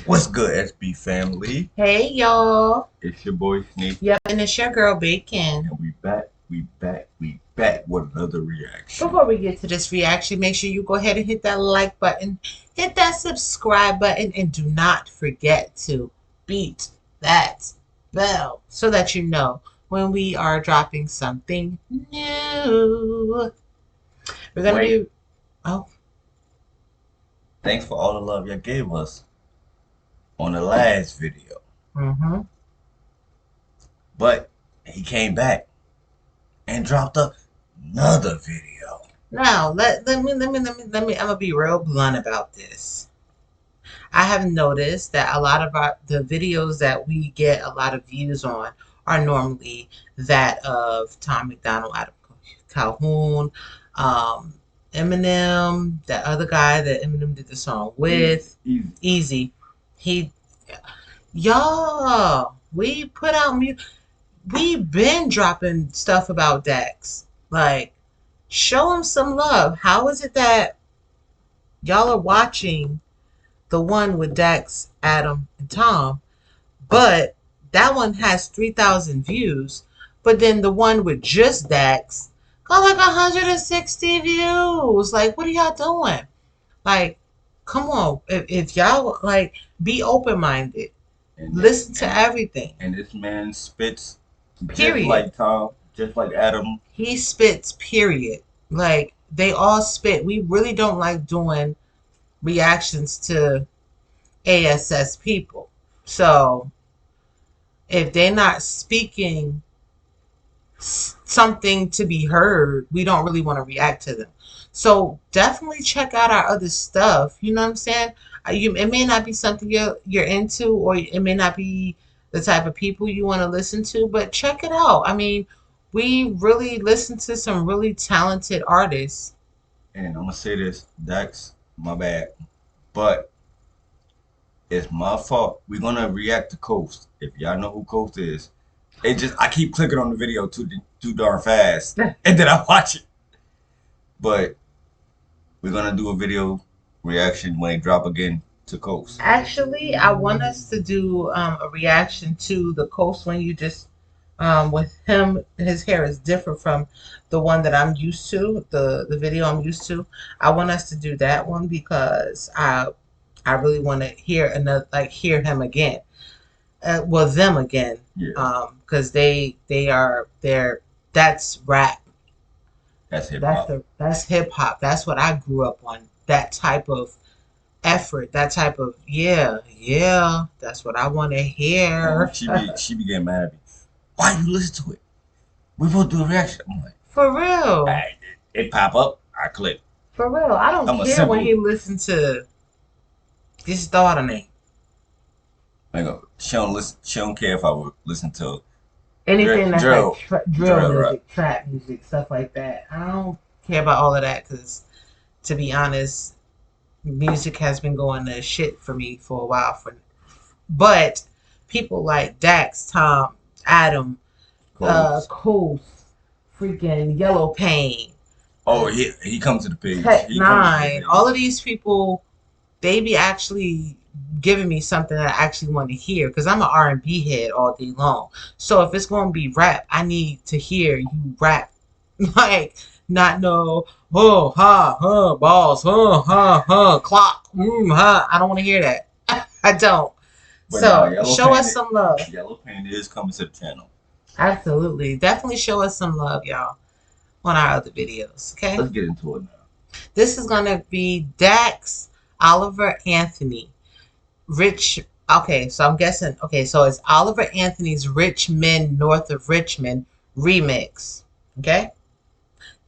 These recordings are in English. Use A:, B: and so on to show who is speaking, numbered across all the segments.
A: What's good, SB family?
B: Hey y'all.
A: It's your boy Sneak,
B: Yep, and it's your girl Bacon.
A: and we back with another reaction.
B: Before we get to this reaction, make sure you go ahead and hit that like button, hit that subscribe button, and do not forget to beat that bell so that you know when we are dropping something new. We're gonna
A: Wait,
B: be oh
A: thanks for all the love y'all gave us on the last video,
B: mm-hmm.
A: but he came back and dropped another video.
B: Now let me I'm gonna be real blunt about this. I have noticed that a lot of the videos that we get a lot of views on are normally that of Tom McDonald, Adam Calhoun, um, Eminem, that other guy that Eminem did the song with,
A: Easy.
B: Easy. He, y'all, we put out we been dropping stuff about Dax. Like, show him some love. How is it that y'all are watching the one with Dax, Adam, and Tom, but that one has 3,000 views, but then the one with just Dax got like 160 views? Like, what are y'all doing? Like, come on. If y'all, like, be open-minded. Listen to everything.
A: And this man spits
B: Period.
A: just like Tom, just like Adam.
B: He spits, period. Like, they all spit. We really don't like doing reactions to ASS people. So if they're not speaking something to be heard, we don't really want to react to them. So definitely check out our other stuff. You know what I'm saying? It may not be something you're into, or it may not be the type of people you want to listen to, but check it out. I mean, we really listen to some really talented artists.
A: And I'm gonna say this, Dax, my bad, but it's my fault. We're gonna react to Coast. If y'all know who Coast is, I keep clicking on the video too darn fast, and then I watch it. But we're gonna do a video reaction when they drop again to Coast.
B: Actually, I want us to do a reaction to the Coast when you just with him. His hair is different from the one that I'm used to, the video I'm used to. I want us to do that one because I really want to hear hear him again. Well, them again.
A: Yeah.
B: Because that's rap.
A: That's hip hop.
B: That's hip hop. That's what I grew up on. That type of effort, that type of yeah. That's what I want to hear.
A: She be getting mad at me. Why you listen to it? We both do a reaction. I'm like,
B: for real.
A: It pop up. I click.
B: For real. I don't care when he listen to. Just throw out a name.
A: She don't care if I would listen to
B: anything that's
A: drill,
B: like drill music, trap music, stuff like that. I don't care about all of that because, to be honest, music has been going to shit for me for a while. But people like Dax, Tom, Adam, Coast, freaking Yellow Pain.
A: Oh, he comes to the page.
B: Tech Nine. All of these people, they be actually giving me something that I actually want to hear because I'm an R&B head all day long. So if it's going to be rap, I need to hear you rap. Like, not no, oh, ha, balls, clock, ha. I don't want to hear that. I don't. But so show us some love.
A: Yellow Paint is coming to the channel.
B: Absolutely. Definitely show us some love, y'all, on our other videos. Okay?
A: Let's get into it now.
B: This is going to be Dax, Oliver Anthony, okay, so I'm guessing, okay, so it's Oliver Anthony's Richmond, North of Richmond remix. Okay?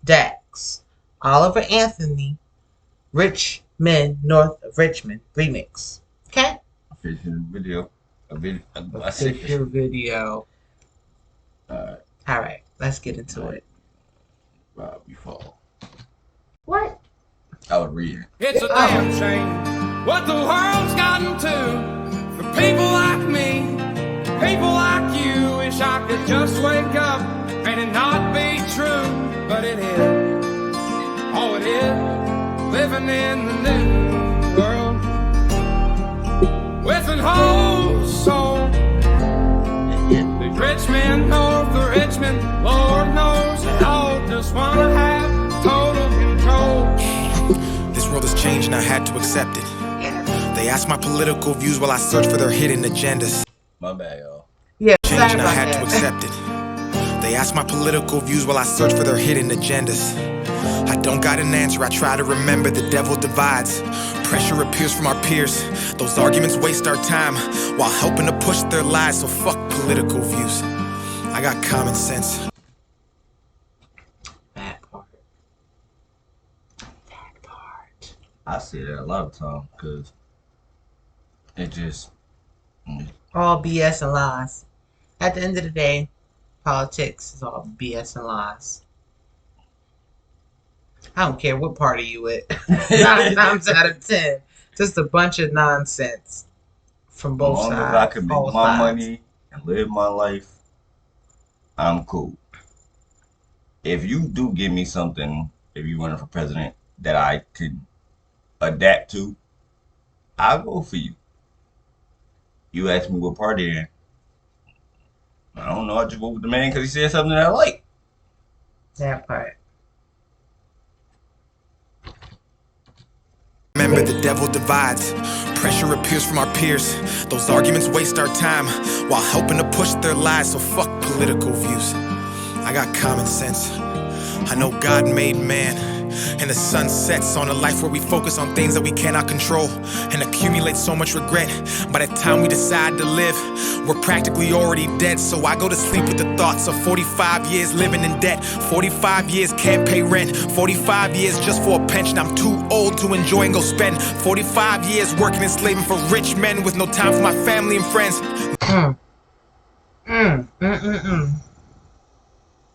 B: Dax, Oliver Anthony, Richmond, North of Richmond remix. Okay?
A: Official video.
B: Official video. Alright, let's get into it.
A: We fall.
B: What?
A: I would read it.
C: It's a damn shame what the world's gotten to for people like me, people like you. Wish I could just wake up and it not be true, but it is. Oh, it is living in the new world with an an whole soul. The Richmond, north of Richmond, Lord knows they all just wanna have total control.
D: This world has changed and I had to accept it. They ask my political views while I search for their hidden agendas.
A: My bad, y'all.
B: Yeah,
D: Changed
B: sorry
D: and I
B: about
D: had
B: that.
D: to accept it. They ask my political views while I search for their hidden agendas. I don't got an answer, I try to remember the devil divides. Pressure appears from our peers. Those arguments waste our time while helping to push their lies, so fuck political views. I got common sense.
B: That part. That part.
A: I say that a lot of times because it just.
B: All BS and lies. At the end of the day, politics is all BS and lies. I don't care what party you with. 9 times out of 10, just a bunch of nonsense from
A: As
B: both
A: long
B: sides.
A: as I can make
B: both
A: my
B: sides.
A: money and live my life, I'm cool. If you do give me something, if you running for president, that I can adapt to, I'll go for you. You ask me what party in, I don't know, I just vote with the man because he said something that I like.
B: That part.
D: Remember, the devil divides. Pressure appears from our peers. Those arguments waste our time while helping to push their lies, so fuck political views. I got common sense. I know God made man, and the sun sets on a life where we focus on things that we cannot control and accumulate so much regret. By the time we decide to live, we're practically already dead. So I go to sleep with the thoughts of 45 years living in debt. 45 years can't pay rent. 45 years just for a pension. I'm too old to enjoy and go spend. 45 years working and slaving for rich men with no time for my family and friends.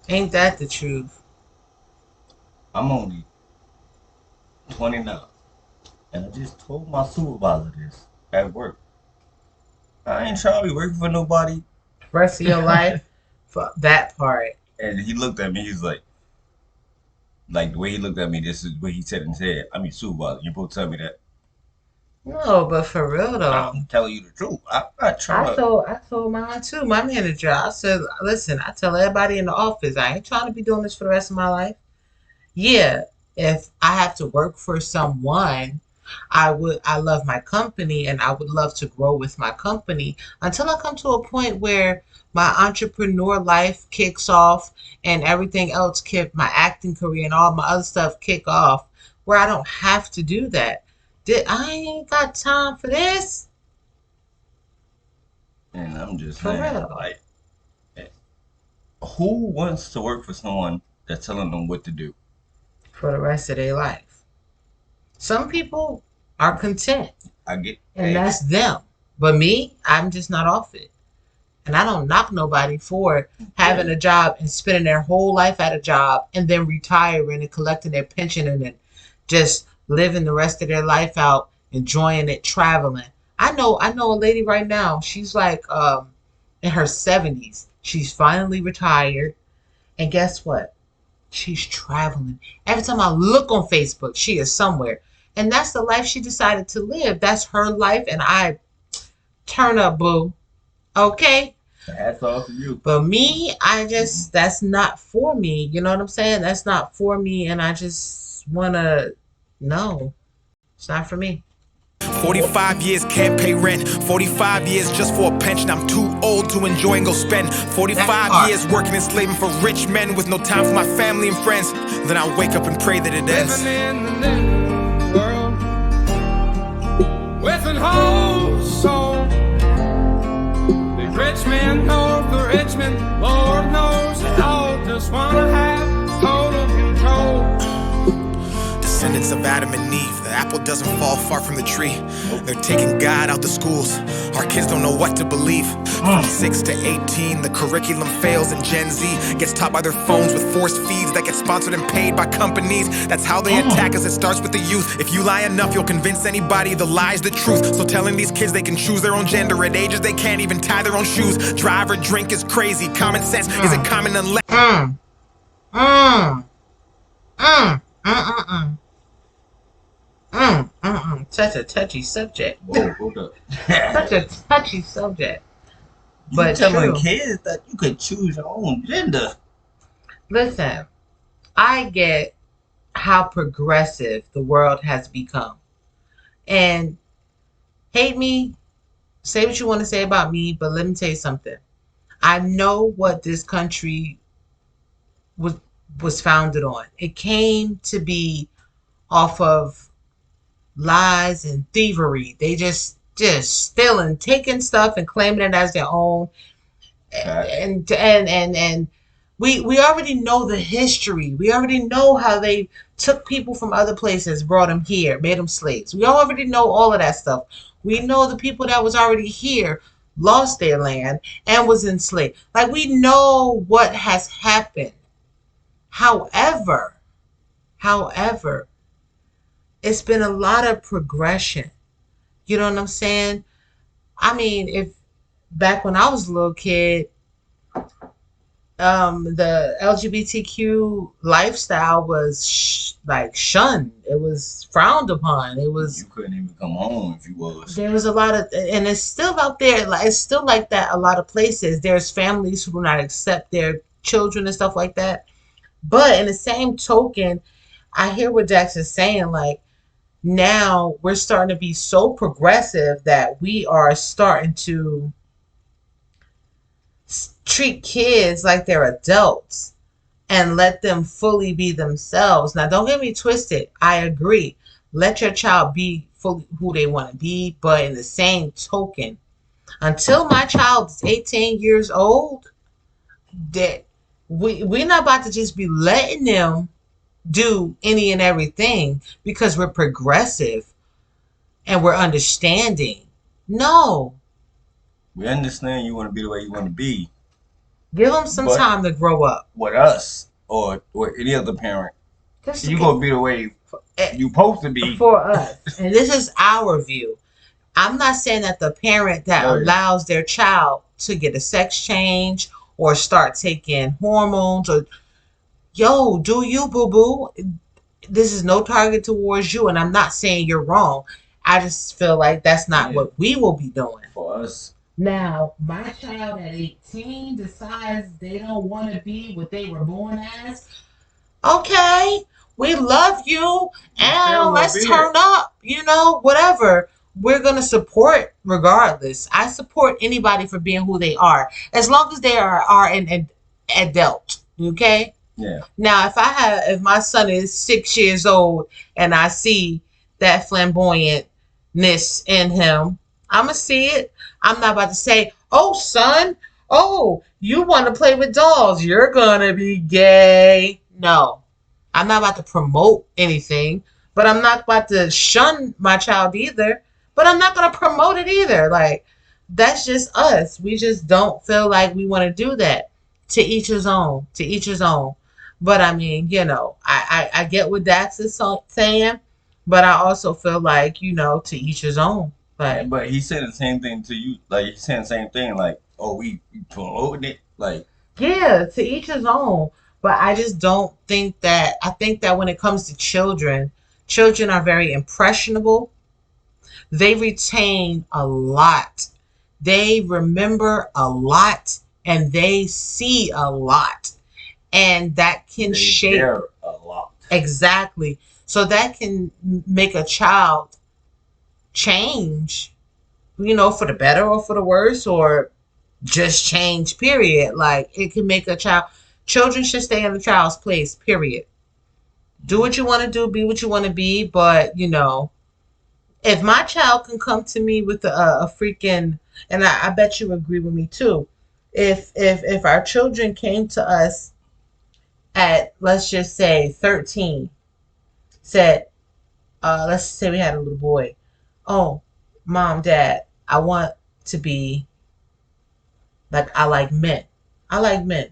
B: Ain't that the truth?
A: I'm only 29, and I just told my supervisor this at work. I ain't trying to be working for nobody.
B: Rest of your life? For that part.
A: And he looked at me, he's like the way he looked at me, this is what he said in his head. I mean, supervisor, you supposed to tell me that.
B: No, but for real though.
A: I'm telling you the truth. I'm not trying
B: I told mine too, my manager. I said, listen, I tell everybody in the office, I ain't trying to be doing this for the rest of my life. Yeah, if I have to work for someone, I love my company and I would love to grow with my company until I come to a point where my entrepreneur life kicks off and everything else my acting career and all my other stuff kick off where I don't have to do that. I ain't got time for this.
A: And I'm just
B: For
A: saying,
B: real.
A: like, who wants to work for someone that's telling them what to do?
B: For the rest of their life. Some people are content,
A: I get
B: and
A: paid.
B: that's them. But me, I'm just not off it. And I don't knock nobody for having a job and spending their whole life at a job and then retiring and collecting their pension and then just living the rest of their life out, enjoying it, traveling. I know a lady right now, she's like in her 70s. She's finally retired. And guess what? She's traveling. Every time I look on Facebook, she is somewhere. And that's the life she decided to live. That's her life. And I turn up, boo. Okay?
A: Hats off to you.
B: But me, that's not for me. You know what I'm saying? That's not for me. And I just want to, no, it's not for me.
D: 45 years can't pay rent. 45 years just for a pension. I'm too old to enjoy and go spend. 45 years working and slaving for rich men with no time for my family and friends. Then I wake up and pray that it ends.
C: Living in the new world with an whole soul. The Richmond, north of Richmond, Lord knows they all just wanna have total control.
D: Descendants of Adam and Eve, the apple doesn't fall far from the tree. They're taking God out the schools. Our kids don't know what to believe. From 6 to 18, the curriculum fails and Gen Z gets taught by their phones with forced feeds that get sponsored and paid by companies. That's how they attack us, it starts with the youth. If you lie enough, you'll convince anybody the lie's the truth. So telling these kids they can choose their own gender at ages they can't even tie their own shoes. Drive or drink is crazy. Common sense isn't common unless...
B: Such a touchy subject.
A: Whoa, hold up.
B: Such a touchy subject.
A: You
B: But
A: telling
B: true.
A: kids that you could choose your own gender.
B: Listen, I get how progressive the world has become. And hate me, say what you want to say about me, but let me tell you something. I know what this country was was founded on. It came to be off of lies and thievery. They just stealing, taking stuff and claiming it as their own. And we already know the history. We already know how they took people from other places, brought them here, made them slaves. We already know all of that stuff. We know the people that was already here lost their land and was enslaved. Like, we know what has happened. However, it's been a lot of progression. You know what I'm saying? I mean, if back when I was a little kid, the LGBTQ lifestyle was like shunned. It was frowned upon. It was,
A: You couldn't even come home if you was.
B: there was a lot of, and it's still out there. Like, it's still like that. A lot of places, there's families who do not accept their children and stuff like that. But in the same token, I hear what Dax is saying. Like, now we're starting to be so progressive that we are starting to treat kids like they're adults and let them fully be themselves. Now, don't get me twisted. I agree. Let your child be fully who they want to be. But in the same token, until my child is 18 years old, that we're not about to just be letting them do any and everything because we're progressive and we're understanding. No.
A: We understand you want to be the way you want to be.
B: Give them some
A: But
B: time to grow up.
A: with us or any other parent,
B: Just
A: you gonna be the way you supposed to be.
B: for us. And this is our view. I'm not saying that the parent that
A: No, yeah.
B: allows their child to get a sex change or start taking hormones or, yo, do you, boo boo? This is no target towards you, and I'm not saying you're wrong. I just feel like that's not
A: Yeah.
B: what we will be doing.
A: For us,
B: Now, my child at 18 decides they don't want to be what they were born as. Okay, we love you,
A: still
B: and
A: gonna
B: let's
A: be
B: turn up. Whatever. We're gonna support regardless. I support anybody for being who they are, as long as they are an adult. Okay.
A: yeah.
B: Now, if my son is 6 years old and I see that flamboyantness in him, I'ma see it. I'm not about to say, "Oh, son, oh, you want to play with dolls? You're gonna be gay." No, I'm not about to promote anything, but I'm not about to shun my child either. But I'm not gonna promote it either. Like, that's just us. We just don't feel like we want to do that. To each his own. To each his own. But I mean, I get what Dax is saying, but I also feel like, to each his own. Like,
A: But he said the same thing to you. Like, he said the same thing. Like, oh, we promoting it. Like,
B: yeah, to each his own. But I just don't think that, I think that when it comes to children, children are very impressionable. They retain a lot. They remember a lot and they see a lot. And that can
A: they
B: shape.
A: care a lot.
B: Exactly. So that can make a child change, for the better or for the worse, or just change, period. Like, it can make children should stay in the child's place, period. Do what you want to do, be what you want to be, but, if my child can come to me with a freaking, and I bet you agree with me too, if our children came to us at, let's just say 13, said, let's say we had a little boy, oh, mom, dad, I want to be like, I like men. I like men.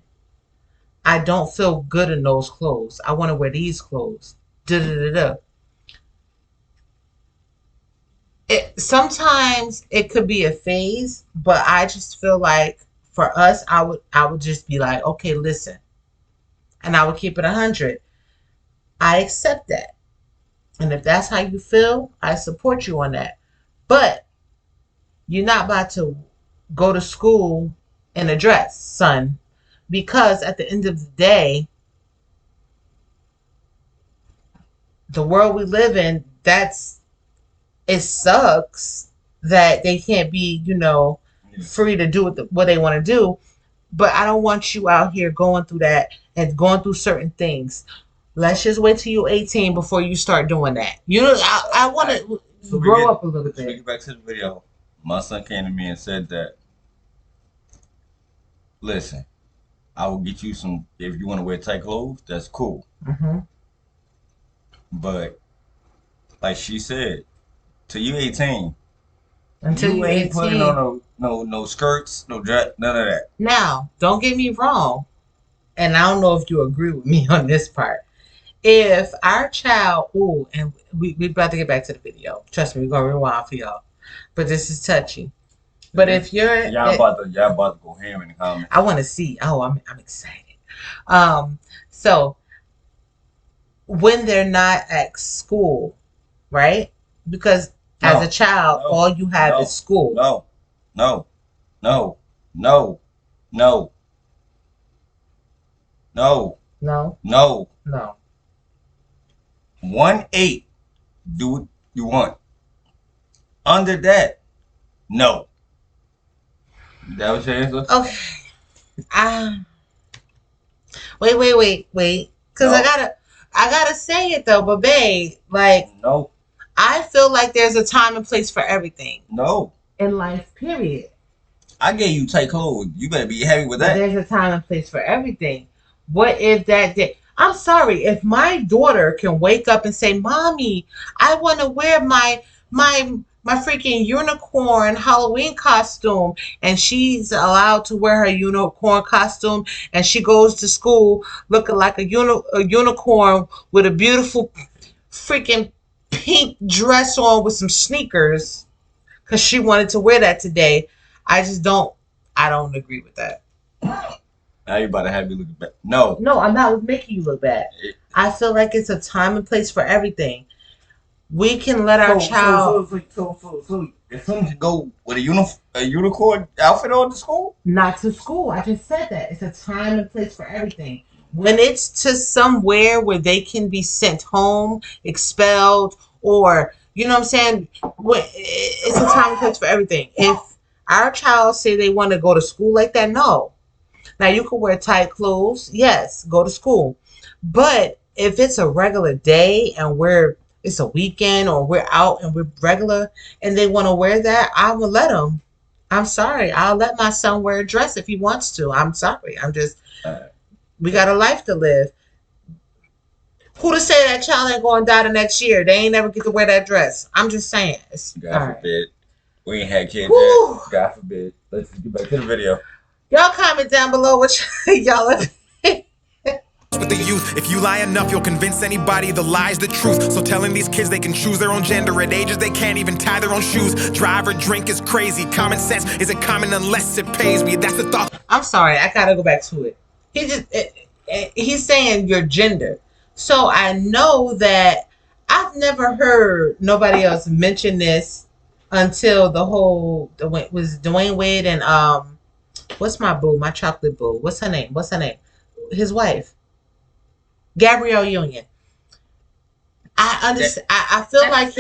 B: I don't feel good in those clothes. I want to wear these clothes. Da da da da. Sometimes it could be a phase, but I just feel like for us, I would just be like, okay, listen, and I would keep it 100. I accept that. And if that's how you feel, I support you on that. But you're not about to go to school in a dress, son. Because at the end of the day, the world we live in, it sucks that they can't be, free to do what they want to do. But I don't want you out here going through that and going through certain things. Let's just wait till you're 18 before you start doing that. I want to grow up a little bit.
A: To get back to the video, my son came to me and said that, listen, I will get you some, if you want to wear tight clothes, that's cool.
B: Mm-hmm.
A: But, like she said, till you 18,
B: until
A: you
B: you're
A: ain't
B: 18.
A: putting on no skirts, no dress, none of that.
B: Now, don't get me wrong, and I don't know if you agree with me on this part. If our child, and we about to get back to the video. Trust me, we're gonna rewind for y'all. But this is touchy. But if you're
A: y'all about to go ham in the comments.
B: I want to see. Oh, I'm excited. So when they're not at school, right? Because as a child, all you have is school.
A: No. 1-8, do what you want. Under that, no. That was your answer?
B: Okay. Wait. Cause
A: No.
B: I gotta say it though, but babe, like,
A: No.
B: I feel like there's a time and place for everything.
A: No.
B: In life, period.
A: I gave you tight clothes. You better be happy with that.
B: But there's a time and place for everything. What if that day? I'm sorry, if my daughter can wake up and say, "Mommy, I want to wear my freaking unicorn Halloween costume," and she's allowed to wear her unicorn costume, and she goes to school looking like a unicorn with a beautiful freaking pink dress on with some sneakers, because she wanted to wear that today. I don't agree with that.
A: Now you about to have me looking bad. No,
B: I'm not making you look bad. I feel like it's a time and place for everything. We can let our child.
A: So your son can go with a unicorn outfit on to school?
B: Not to school. I just said that. It's a time and place for everything. When it's to somewhere where they can be sent home, expelled, or, you know what I'm saying? It's a time and place for everything. If our child say they want to go to school like that, no. Now, you can wear tight clothes. Yes, go to school. But if it's a regular day and it's a weekend or we're out and we're regular and they want to wear that, I will let them. I'm sorry. I'll let my son wear a dress if he wants to. I'm sorry. We got a life to live. Who to say that child ain't going to die the next year? They ain't never get to wear that dress. I'm just saying.
A: God forbid. We ain't had kids
B: Whew.
A: yet. God forbid. Let's get back to the video.
B: Y'all comment down below what y'all are.
D: With the youth, if you lie enough, you'll convince anybody the lie's the truth. So telling these kids they can choose their own gender at ages they can't even tie their own shoes. Drive or drink is crazy. Common sense isn't common unless it pays me. That's the thought.
B: I'm sorry, I gotta go back to it. He's saying your gender. So I know that I've never heard nobody else mention this until was Dwayne Wade and what's my boo? My chocolate boo. What's her name? His wife. Gabrielle Union. I understand. I feel like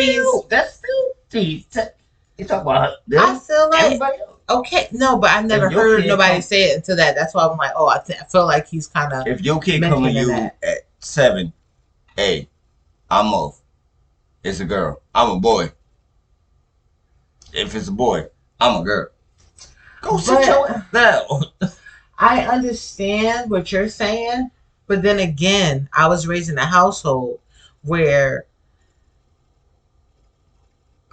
A: that's still. You talk about her.
B: I feel like
A: Everybody else.
B: Okay, no, but I've never heard nobody say it until that. That's why I'm like, I feel like he's kind of.
A: If your kid come to you at 7, hey, I'm off. It's a girl. I'm a boy. If it's a boy, I'm a girl. Go sit your ass down.
B: I understand what you're saying, but then again, I was raised in a household where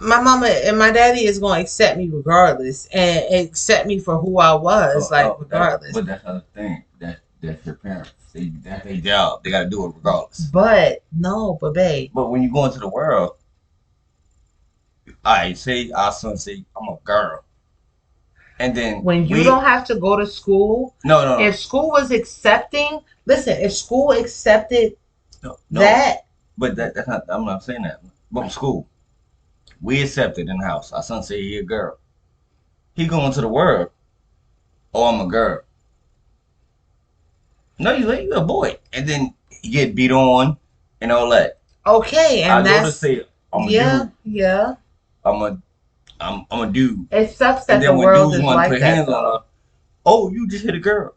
B: my mama and my daddy is going to accept me regardless and accept me for who I was, regardless.
A: But that's the thing. That's your parents. That's their job. They got to do it regardless.
B: But babe.
A: But when you go into the world, I say our son say I'm a girl, and then
B: when you don't have to go to school.
A: No.
B: If school was accepting, listen. If school accepted that,
A: But that's not. I'm not saying that. But from school, we accepted in the house. Our son say he a girl. He going to the world. Oh, I'm a girl. No, you a boy, and then he get beat on and all that.
B: Okay,
A: I
B: and
A: go to
B: that's
A: say I'm a
B: yeah,
A: dude.
B: yeah.
A: I'm a I'm a dude.
B: It sucks
A: And
B: that the
A: then when
B: world
A: dudes
B: is
A: want to
B: like
A: put
B: that
A: hands on
B: though.
A: her, oh, you just hit a girl.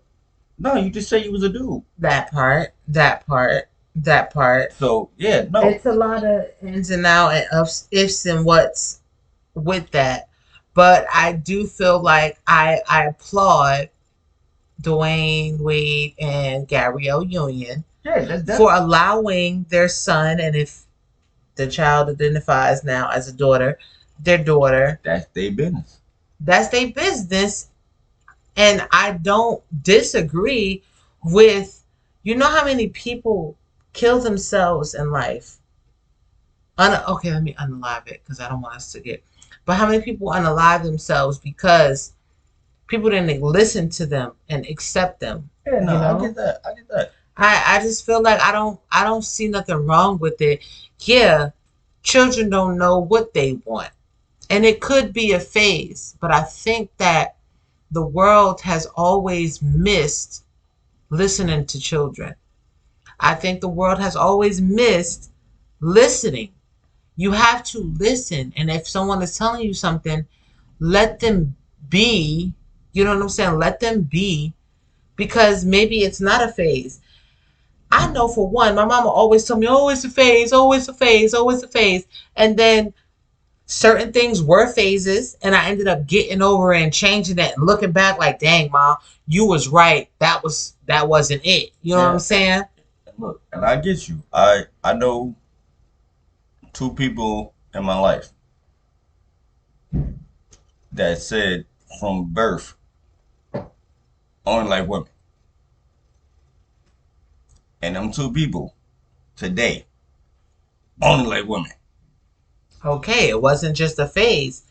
A: No, you just say you was a dude.
B: That part, that part, that part.
A: So yeah, no.
B: It's a lot of ins and outs and ups, ifs and whats with that. But I do feel like I applaud Dwayne Wade and Gabrielle Union
A: Yeah, that's
B: for allowing their son, and if the child identifies now as a daughter, their daughter,
A: that's their business.
B: that's their business. And I don't disagree with, you know how many people kill themselves in life? Okay, let me unalive it because I don't want us to get. But how many people unalive themselves because people didn't listen to them and accept them?
A: Yeah, no,
B: You
A: I
B: know,
A: get that. I get that.
B: I just feel like I don't see nothing wrong with it. Yeah, children don't know what they want, and it could be a phase. But I think that the world has always missed listening to children. I think the world has always missed listening. You have to listen. And if someone is telling you something, let them be. You know what I'm saying? Let them be, because maybe it's not a phase. I know for one, my mama always told me, oh, it's a phase, oh, it's a phase, oh, it's a phase. And then certain things were phases, and I ended up getting over it and changing it and looking back like, dang, mom, you was right. That wasn't it. You know what I'm
A: Yeah,
B: saying?
A: look, and I get you. I know two people in my life that said from birth only like women, and them two people today only like women.
B: Okay, it wasn't just a phase,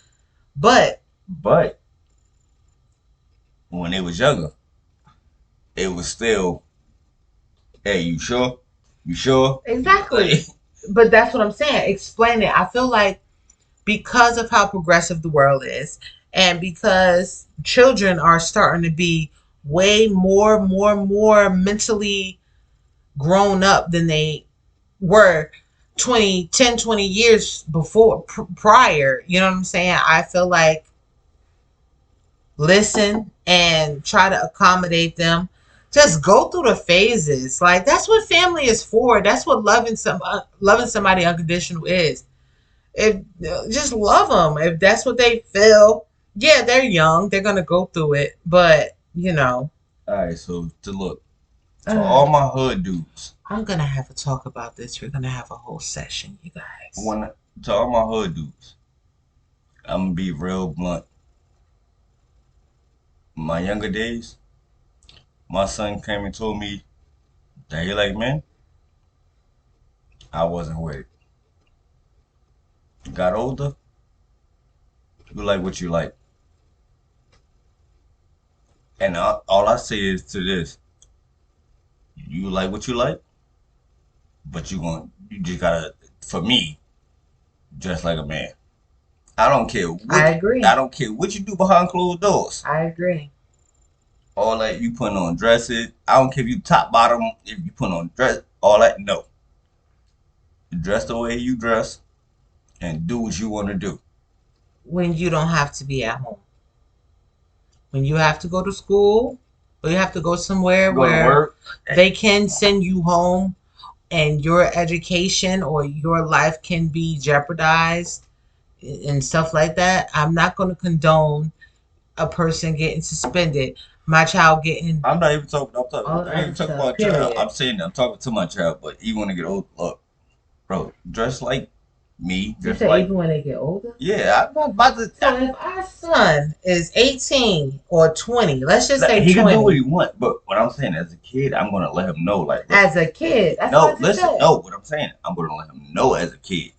B: but
A: But when they was younger, it was still, hey, you sure? You sure?
B: exactly.
A: Like,
B: But that's what I'm saying. Explain it. I feel like because of how progressive the world is, and because children are starting to be way more mentally grown up than they were 20 years before prior, you know what I'm saying? I feel like listen and try to accommodate them. Just go through the phases. Like that's what family is for. That's what loving somebody unconditional is. If just love them. If that's what they feel, yeah, they're young. They're gonna go through it. But
A: all right, so to look to
B: uh,
A: all my hood dudes,
B: I'm gonna have to talk about this. We're gonna have a whole session, you guys.
A: when to all my hood dudes, I'm gonna be real blunt. My younger days, my son came and told me that he like men. I wasn't with it. Got older, you like what you like. And all I say is to this: you like what you like, but you just gotta, for me, dress like a man. I don't care
B: I
A: what
B: agree.
A: I don't care what you do behind closed doors.
B: I agree.
A: All that you putting on dresses. I don't care if you top bottom, if you put on dress, all that. No, you dress the way you dress and do what you want to do.
B: When you don't have to be at home. When you have to go to school, or you have to go somewhere
A: Go to
B: where
A: work.
B: they can send you home and your education or your life can be jeopardized and stuff like that. I'm not going to condone a person getting suspended, my child getting
A: I'm not even talking. I'm talking.
B: all the
A: I ain't
B: other
A: even talking
B: stuff,
A: about child.
B: period.
A: I'm saying I'm talking to my child, but you want to get old. Look, bro, dress like me.
B: You
A: Dress
B: say
A: like
B: even when they get older?
A: yeah. I'm not about to.
B: So if our son is 18 or 20, let's just say
A: He can do what
B: 20,
A: he want, but what I'm saying as a kid, I'm gonna let him know. Like, look,
B: as a kid, that's what
A: no,
B: I just
A: listen,
B: said.
A: no. What I'm saying, I'm gonna let him know as a kid,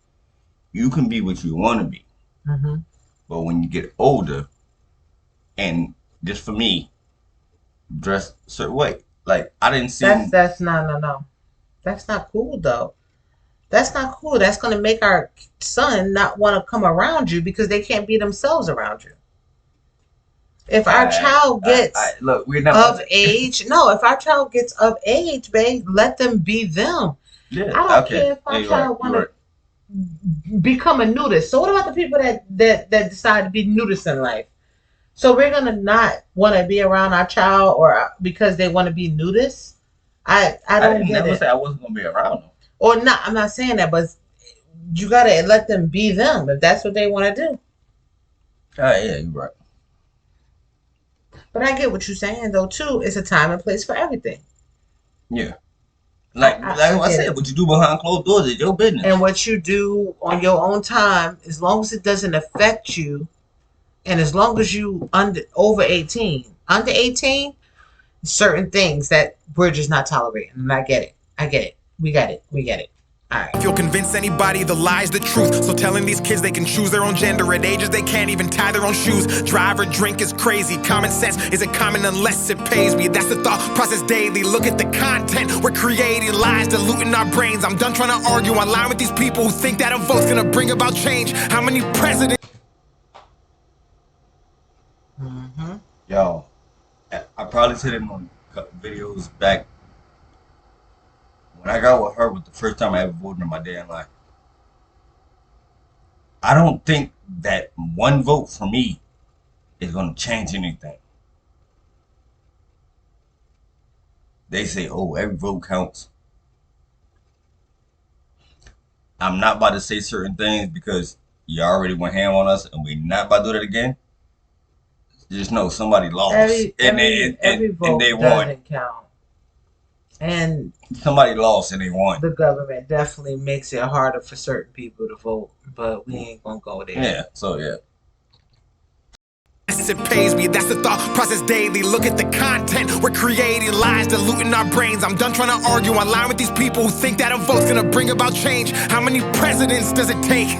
A: you can be what you want to be,
B: Hmm.
A: but when you get older, and just for me, dress a certain way. Like I didn't see him.
B: That's no. That's not cool though. That's not cool. That's going to make our son not want to come around you because they can't be themselves around you. If our child gets
A: look, we're not
B: of age, no, if our child gets of age, babe, let them be them.
A: Yeah,
B: I don't care if our child want to become a nudist. So what about the people that decide to be nudists in life? So we're gonna not want to be around our child or because they want to be nudists. I don't get
A: never
B: it.
A: say I wasn't gonna be around them.
B: Or not. I'm not saying that, but you gotta let them be them if that's what they want to do.
A: Yeah, you're right.
B: But I get what you're saying though too. It's a time and place for everything.
A: Yeah. Like I said, what you do behind closed doors is your business.
B: And what you do on your own time, as long as it doesn't affect you, and as long as you over 18, certain things that we're just not tolerating. And I get it. We get it. All right.
D: If you'll convince anybody the lie's the truth. So telling these kids they can choose their own gender at ages they can't even tie their own shoes. Drive or drink is crazy. Common sense isn't common unless it pays me. That's the thought process daily. Look at the content. We're creating lies, diluting our brains. I'm done trying to argue online with these people who think that a vote's gonna bring about change. How many presidents?
B: Mm-hmm.
A: Yo, I probably said it on a couple videos back. When I got with her was the first time I ever voted in my damn life. I don't think that one vote for me is going to change anything. They say, oh, every vote counts. I'm not about to say certain things because you already went ham on us and we're not about to do that again. Just know somebody lost.
B: Every vote
A: they won.
B: Doesn't count. And
A: somebody lost and they won.
B: The government definitely makes it harder for certain people to vote, but we ain't gonna go there.
A: Yeah, so yeah.
D: It pays me, that's the thought process daily. Look at the content, we're creating lies, diluting our brains. I'm done trying to argue online with these people who think that a vote's gonna bring about change. How many presidents does it take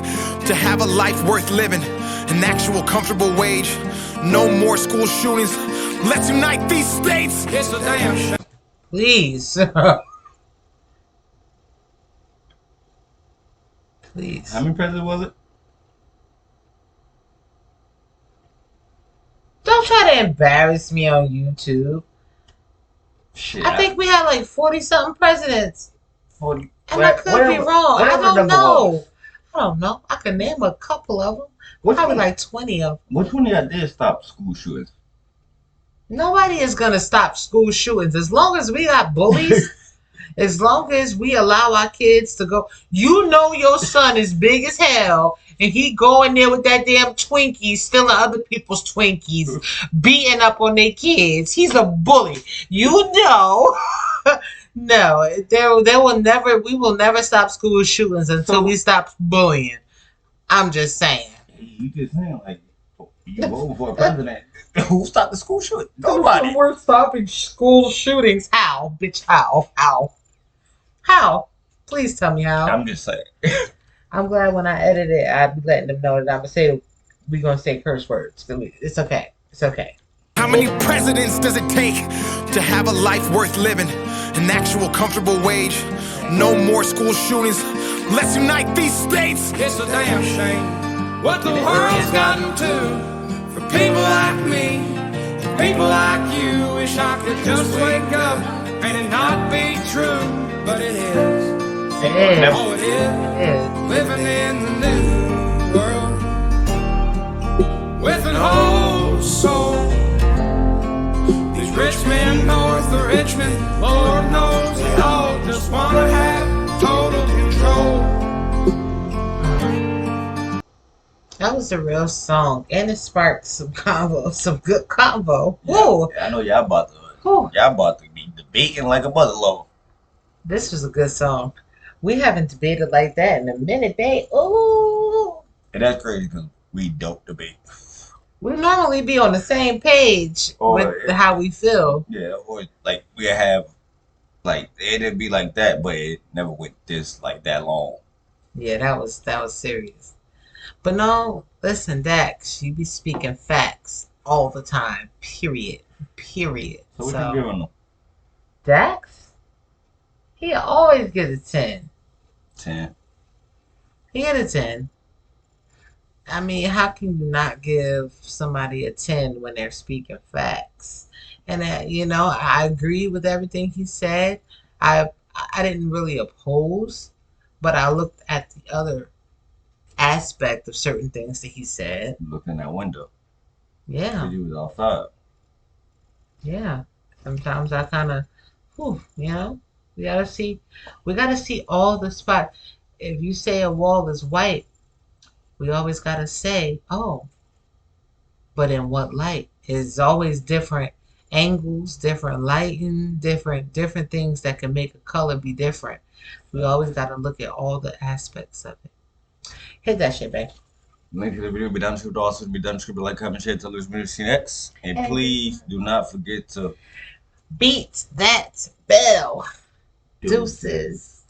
D: to have a life worth living? An actual comfortable wage, no more school shootings. Let's unite these states.
C: It's a damn shame.
B: Please. Please.
A: How many presidents was it?
B: Don't try to embarrass me on YouTube.
A: Shit.
B: I think we had like 40-something presidents.
A: 40.
B: And I could be wrong. I don't know. I don't know. I can name a couple of them. Probably like 20 of them.
A: Which one of y'all did stop school shootings?
B: Nobody is going to stop school shootings. As long as we got bullies, as long as we allow our kids to go. You know your son is big as hell, and he go in there with that damn Twinkie, stealing other people's Twinkies, beating up on their kids. He's a bully. You know. No, we will never stop school shootings until we stop bullying. I'm just saying.
A: You just saying, like, you voted for a president. Who stopped the school shooting? Nobody.
B: We're stopping school shootings. How? Bitch, how? How? Please tell me how.
A: I'm just saying.
B: I'm glad when I edit it, I'll be letting them know that we're going to say curse words. It's okay. It's okay.
D: How many presidents does it take to have a life worth living? An actual comfortable wage, no more school shootings. Let's unite these states.
C: It's a damn shame what the world's gotten to. For people like me, people like you, wish I could just wake up and it not be true, but it is.
B: It is.
C: Oh, it is. Living in the new world with an old soul. These rich men north of Richmond, Lord knows they all just wanna have total control.
B: That was a real song, and it sparked some good convo. Whoa!
A: Yeah, I know y'all about to be debating like a mother lover.
B: This was a good song. We haven't debated like that in a minute, babe. Ooh!
A: And that's crazy because we don't debate.
B: We normally be on the same page with how we feel.
A: Yeah, or like we have, like it'd be like that, but it never went this like that long.
B: Yeah, that was serious. But no, listen, Dax, you be speaking facts all the time. Period.
A: So what you giving them?
B: Dax? He always gets a 10.
A: 10.
B: He had a 10. I mean, how can you not give somebody a 10 when they're speaking facts? And I agree with everything he said. I I didn't really oppose, but I looked at the other aspect of certain things that he said.
A: Look in that window.
B: Yeah,
A: Cause you was outside.
B: yeah. Sometimes I kind of, we gotta see all the spots. If you say a wall is white, we always gotta say, oh, but in what light? It's always different angles, different lighting, different things that can make a color be different. We always gotta look at all the aspects of it. Hit that shit, babe.
A: Link to the video be down description. Also be down description. Like, comment, share, tell us video see next. And
B: And
A: please do not forget to
B: beat that bell. Deuces.